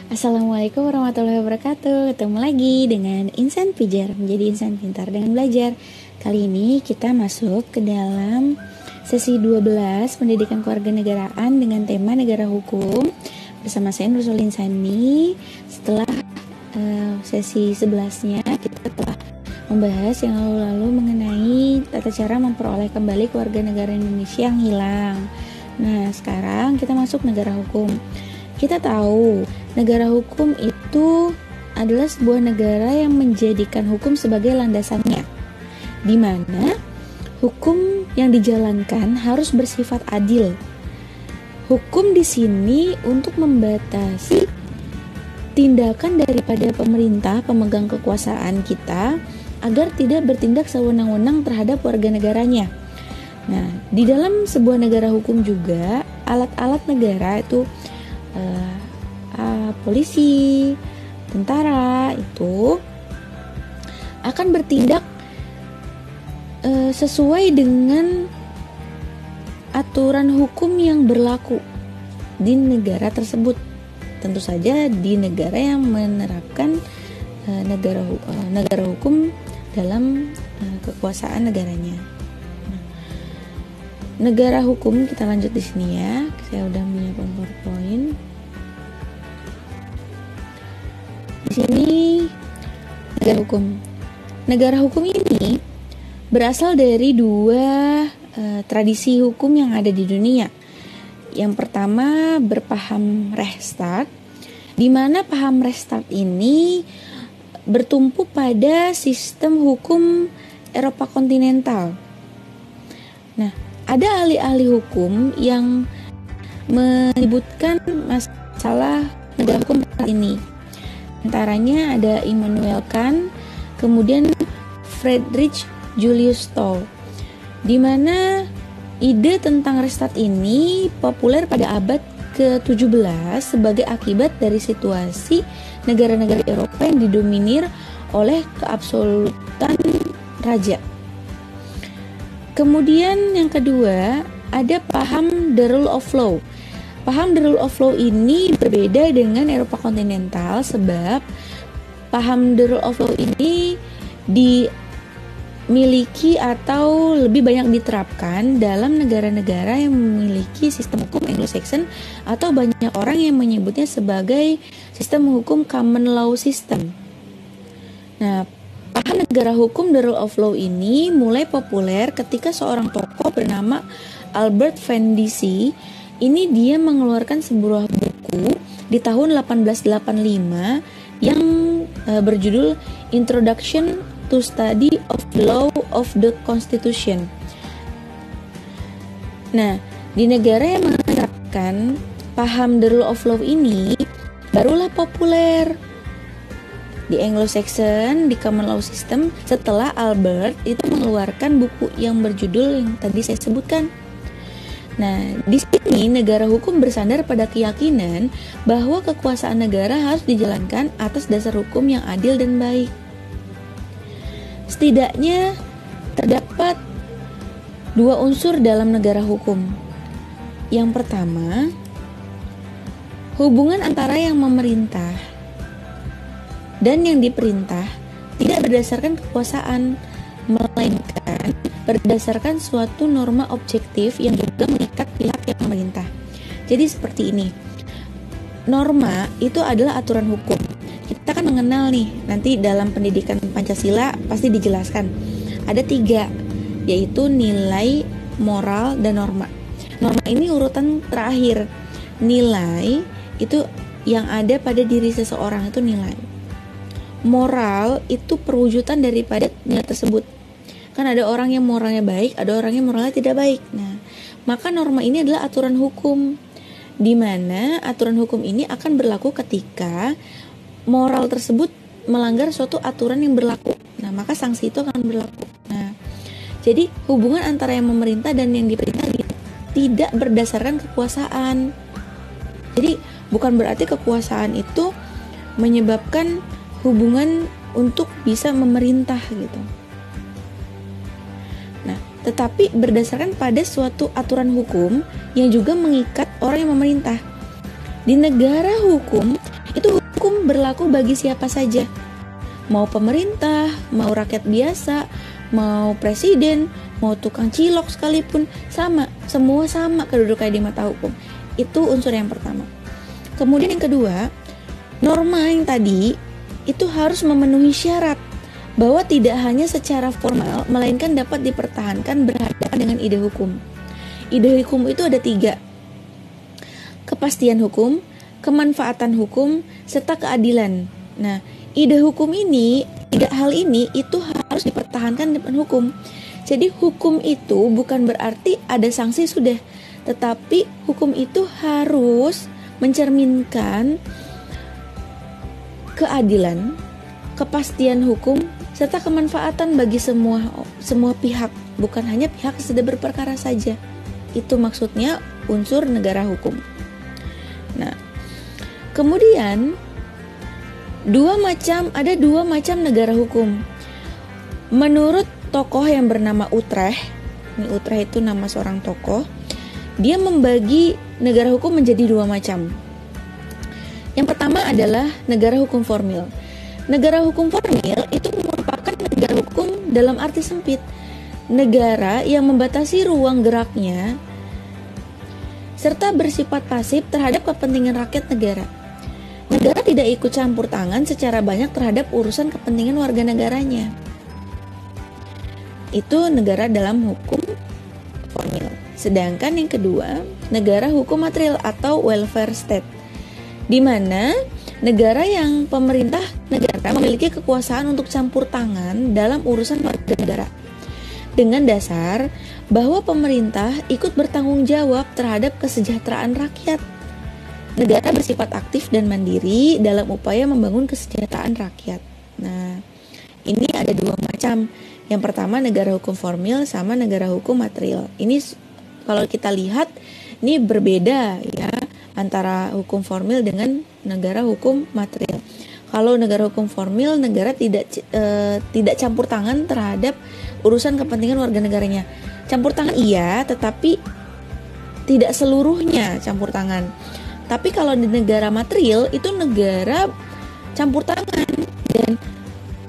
Assalamualaikum warahmatullahi wabarakatuh. Ketemu lagi dengan Insan Pijar, menjadi insan pintar dengan belajar. Kali ini kita masuk ke dalam sesi 12 pendidikan kewarganegaraan dengan tema negara hukum bersama saya Nursulin Sani. Setelah sesi 11-nya kita telah membahas yang lalu-lalu mengenai tata cara memperoleh kembali kewarganegaraan Indonesia yang hilang. Nah, sekarang kita masuk negara hukum. Kita tahu negara hukum itu adalah sebuah negara yang menjadikan hukum sebagai landasannya, di mana hukum yang dijalankan harus bersifat adil. Hukum di sini untuk membatasi tindakan daripada pemerintah pemegang kekuasaan kita agar tidak bertindak sewenang-wenang terhadap warga negaranya. Nah, di dalam sebuah negara hukum juga alat-alat negara itu polisi, tentara itu akan bertindak sesuai dengan aturan hukum yang berlaku di negara tersebut. Tentu saja di negara yang menerapkan negara hukum dalam kekuasaan negaranya. Negara hukum, kita lanjut di sini ya. Saya udah menyiapkan PowerPoint. Di sini negara hukum. Negara hukum ini berasal dari dua tradisi hukum yang ada di dunia. Yang pertama berpaham Rechtsstaat, di mana paham Rechtsstaat ini bertumpu pada sistem hukum Eropa kontinental. Nah, ada ahli-ahli hukum yang menyebutkan masalah negara hukum ini. Antaranya ada Immanuel Kant, kemudian Friedrich Julius Stoll, di mana ide tentang Rechtsstaat ini populer pada abad ke-17 sebagai akibat dari situasi negara-negara Eropa yang didominir oleh keabsolutan raja. Kemudian yang kedua ada paham the rule of law. Paham the rule of law ini berbeda dengan Eropa kontinental sebab paham the rule of law ini dimiliki atau lebih banyak diterapkan dalam negara-negara yang memiliki sistem hukum Anglo-Saxon atau banyak orang yang menyebutnya sebagai sistem hukum common law system. Nah, paham negara hukum the rule of law ini mulai populer ketika seorang tokoh bernama Albert van Dissy. Ini dia mengeluarkan sebuah buku di tahun 1885 yang berjudul Introduction to Study of the Law of the Constitution. Nah, di negara yang menerapkan paham the rule of law ini barulah populer di Anglo-Saxon, di common law system, setelah Albert itu mengeluarkan buku yang berjudul yang tadi saya sebutkan. Nah, di sini negara hukum bersandar pada keyakinan bahwa kekuasaan negara harus dijalankan atas dasar hukum yang adil dan baik. Setidaknya terdapat dua unsur dalam negara hukum. Yang pertama, hubungan antara yang memerintah dan yang diperintah tidak berdasarkan kekuasaan, melainkan berdasarkan suatu norma objektif yang juga mengikat pihak yang memerintah. Jadi seperti ini. Norma itu adalah aturan hukum. Kita kan mengenal nih, nanti dalam pendidikan Pancasila pasti dijelaskan. Ada 3, yaitu nilai, moral, dan norma. Norma ini urutan terakhir. Nilai itu yang ada pada diri seseorang, itu nilai. Moral itu perwujudan daripada nilai tersebut. Kan ada orang yang moralnya baik, ada orang yang moralnya tidak baik. Nah, maka norma ini adalah aturan hukum, di mana aturan hukum ini akan berlaku ketika moral tersebut melanggar suatu aturan yang berlaku. Nah, maka sanksi itu akan berlaku. Nah, jadi hubungan antara yang memerintah dan yang diperintah tidak berdasarkan kekuasaan. Jadi bukan berarti kekuasaan itu menyebabkan hubungan untuk bisa memerintah gitu. Nah, tetapi berdasarkan pada suatu aturan hukum yang juga mengikat orang yang memerintah. Di negara hukum itu hukum berlaku bagi siapa saja. Mau pemerintah, mau rakyat biasa, mau presiden, mau tukang cilok sekalipun, sama. Semua sama kedudukannya di mata hukum. Itu unsur yang pertama. Kemudian yang kedua, norma yang tadi itu harus memenuhi syarat bahwa tidak hanya secara formal, melainkan dapat dipertahankan berhadapan dengan ide hukum. Ide hukum itu ada 3. Kepastian hukum, kemanfaatan hukum, serta keadilan. Nah, ide hukum ini, 3 hal ini itu harus dipertahankan depan hukum. Jadi hukum itu bukan berarti ada sanksi sudah, tetapi hukum itu harus mencerminkan keadilan, kepastian hukum, serta kemanfaatan bagi semua pihak, bukan hanya pihak yang sedang berperkara saja. Itu maksudnya unsur negara hukum. Nah, kemudian ada dua macam negara hukum. Menurut tokoh yang bernama Utrecht, ini Utrecht itu nama seorang tokoh, dia membagi negara hukum menjadi 2 macam. Yang pertama adalah negara hukum formil. Negara hukum formil itu merupakan negara hukum dalam arti sempit, negara yang membatasi ruang geraknya serta bersifat pasif terhadap kepentingan rakyat negara. Negara tidak ikut campur tangan secara banyak terhadap urusan kepentingan warga negaranya. Itu negara dalam hukum formil. Sedangkan yang kedua, negara hukum material atau welfare state, di mana negara yang pemerintah negara memiliki kekuasaan untuk campur tangan dalam urusan warga negara, dengan dasar bahwa pemerintah ikut bertanggung jawab terhadap kesejahteraan rakyat. Negara bersifat aktif dan mandiri dalam upaya membangun kesejahteraan rakyat. Nah, ini ada 2 macam. Yang pertama negara hukum formil sama negara hukum material. Ini kalau kita lihat ini berbeda ya antara hukum formil dengan negara hukum material. Kalau negara hukum formil, negara tidak campur tangan terhadap urusan kepentingan warga negaranya. Campur tangan iya, tetapi tidak seluruhnya campur tangan. Tapi kalau di negara material itu negara campur tangan dan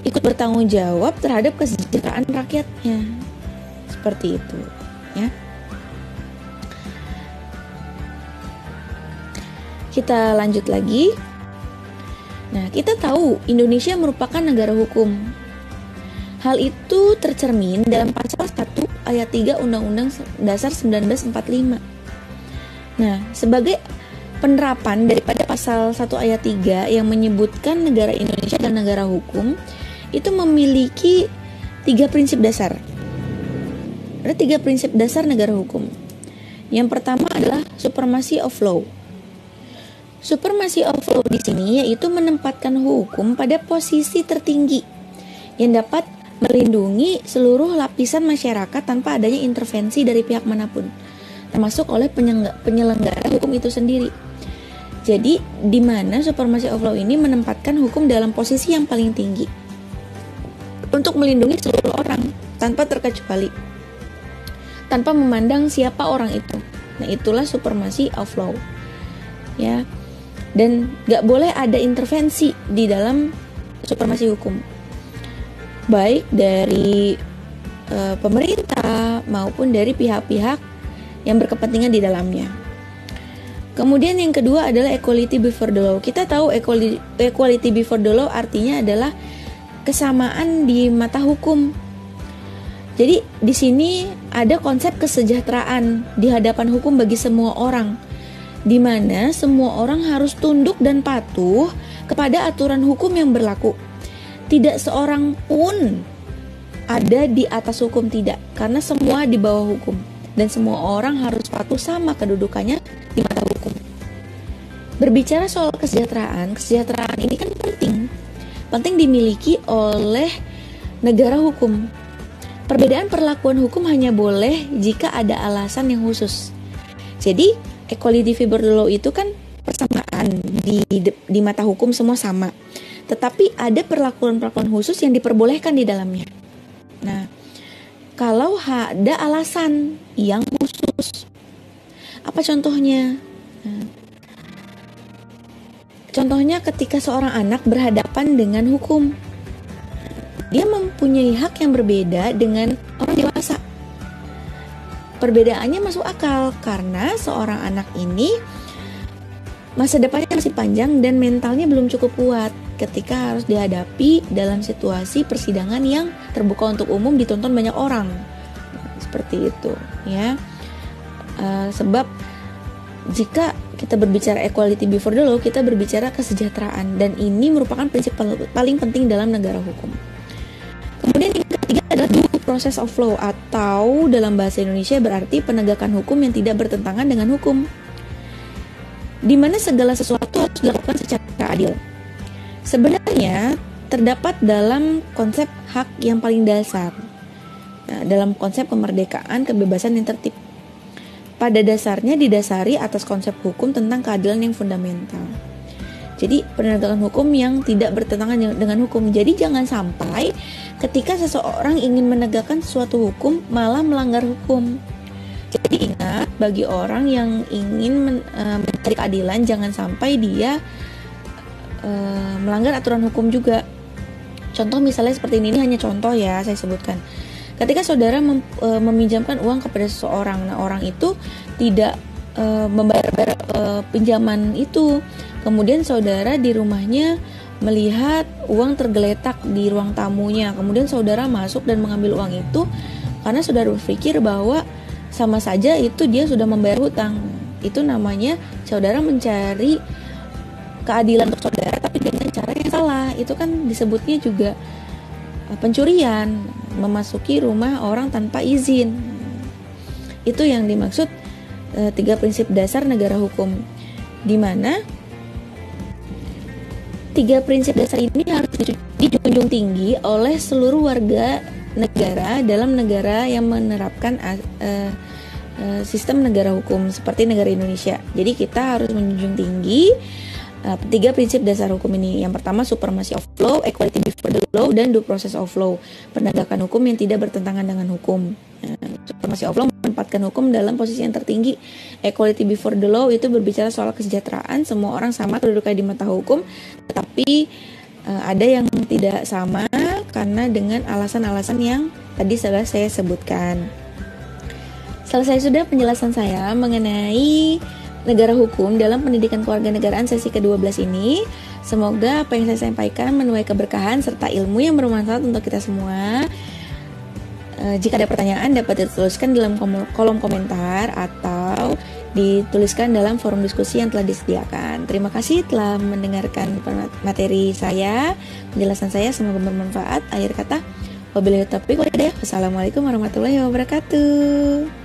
ikut bertanggung jawab terhadap kesejahteraan rakyatnya. Seperti itu, ya. Kita lanjut lagi. Nah, kita tahu Indonesia merupakan negara hukum. Hal itu tercermin dalam pasal 1 ayat 3 Undang-Undang Dasar 1945. Nah, sebagai penerapan daripada pasal 1 ayat 3 yang menyebutkan negara Indonesia dan negara hukum, itu memiliki 3 prinsip dasar. Ada 3 prinsip dasar negara hukum. Yang pertama adalah supremacy of law. Supremacy of law di sini yaitu menempatkan hukum pada posisi tertinggi yang dapat melindungi seluruh lapisan masyarakat tanpa adanya intervensi dari pihak manapun, termasuk oleh penyelenggara hukum itu sendiri. Jadi, di mana supremacy of law ini menempatkan hukum dalam posisi yang paling tinggi untuk melindungi seluruh orang tanpa terkecuali, tanpa memandang siapa orang itu. Nah, itulah supremacy of law. Ya. Dan gak boleh ada intervensi di dalam supremasi hukum, baik dari pemerintah maupun dari pihak-pihak yang berkepentingan di dalamnya. Kemudian yang kedua adalah equality before the law. Kita tahu equality before the law artinya adalah kesamaan di mata hukum. Jadi di sini ada konsep kesejahteraan di hadapan hukum bagi semua orang, di mana semua orang harus tunduk dan patuh kepada aturan hukum yang berlaku. Tidak seorang pun ada di atas hukum, tidak, karena semua di bawah hukum dan semua orang harus patuh sama kedudukannya di mata hukum. Berbicara soal kesejahteraan ini kan penting dimiliki oleh negara hukum. Perbedaan perlakuan hukum hanya boleh jika ada alasan yang khusus. Jadi equality before the law itu kan persamaan di mata hukum semua sama, tetapi ada perlakuan-perlakuan khusus yang diperbolehkan di dalamnya. Nah, kalau ada alasan yang khusus, apa contohnya? Nah, Contohnya ketika seorang anak berhadapan dengan hukum, dia mempunyai hak yang berbeda dengan orang dewasa. Perbedaannya masuk akal karena seorang anak ini masa depannya masih panjang dan mentalnya belum cukup kuat ketika harus dihadapi dalam situasi persidangan yang terbuka untuk umum, ditonton banyak orang. Seperti itu ya. Sebab jika kita berbicara equality before the law, kita berbicara kesejahteraan, dan ini merupakan prinsip paling penting dalam negara hukum. Kemudian yang ketiga adalah due process of law, atau dalam bahasa Indonesia berarti penegakan hukum yang tidak bertentangan dengan hukum, di mana segala sesuatu harus dilakukan secara adil. Sebenarnya terdapat dalam konsep hak yang paling dasar, dalam konsep kemerdekaan, kebebasan, dan tertib. Pada dasarnya didasari atas konsep hukum tentang keadilan yang fundamental. Jadi penegakan hukum yang tidak bertentangan dengan hukum. Jadi jangan sampai ketika seseorang ingin menegakkan suatu hukum malah melanggar hukum. Jadi ingat, bagi orang yang ingin mencari keadilan, jangan sampai dia melanggar aturan hukum juga. Contoh misalnya seperti ini hanya contoh ya, saya sebutkan. Ketika saudara meminjamkan uang kepada seseorang, nah orang itu tidak membayar pinjaman itu. Kemudian saudara di rumahnya melihat uang tergeletak di ruang tamunya. Kemudian saudara masuk dan mengambil uang itu karena saudara berpikir bahwa sama saja itu dia sudah membayar hutang. Itu namanya saudara mencari keadilan untuk saudara tapi dengan cara yang salah. Itu kan disebutnya juga pencurian, memasuki rumah orang tanpa izin. Itu yang dimaksud 3 prinsip dasar negara hukum, di mana 3 prinsip dasar ini harus dijunjung tinggi oleh seluruh warga negara dalam negara yang menerapkan sistem negara hukum seperti negara Indonesia. Jadi kita harus menjunjung tinggi 3 prinsip dasar hukum ini. Yang pertama, supremacy of law, equality before the law, dan due process of law, penegakan hukum yang tidak bertentangan dengan hukum. Supremacy of law menempatkan hukum dalam posisi yang tertinggi. Equality before the law itu berbicara soal kesejahteraan, semua orang sama kedudukannya di mata hukum, tetapi ada yang tidak sama karena dengan alasan-alasan yang tadi sudah saya sebutkan. Selesai sudah penjelasan saya mengenai negara hukum dalam pendidikan kewarganegaraan sesi ke-12 ini. Semoga apa yang saya sampaikan menuai keberkahan serta ilmu yang bermanfaat untuk kita semua. Jika ada pertanyaan dapat dituliskan dalam kolom komentar atau dituliskan dalam forum diskusi yang telah disediakan. Terima kasih telah mendengarkan materi saya, penjelasan saya, semoga bermanfaat. Akhir kata, wabillahi taufiq wal hidayah. Wassalamualaikum warahmatullahi wabarakatuh.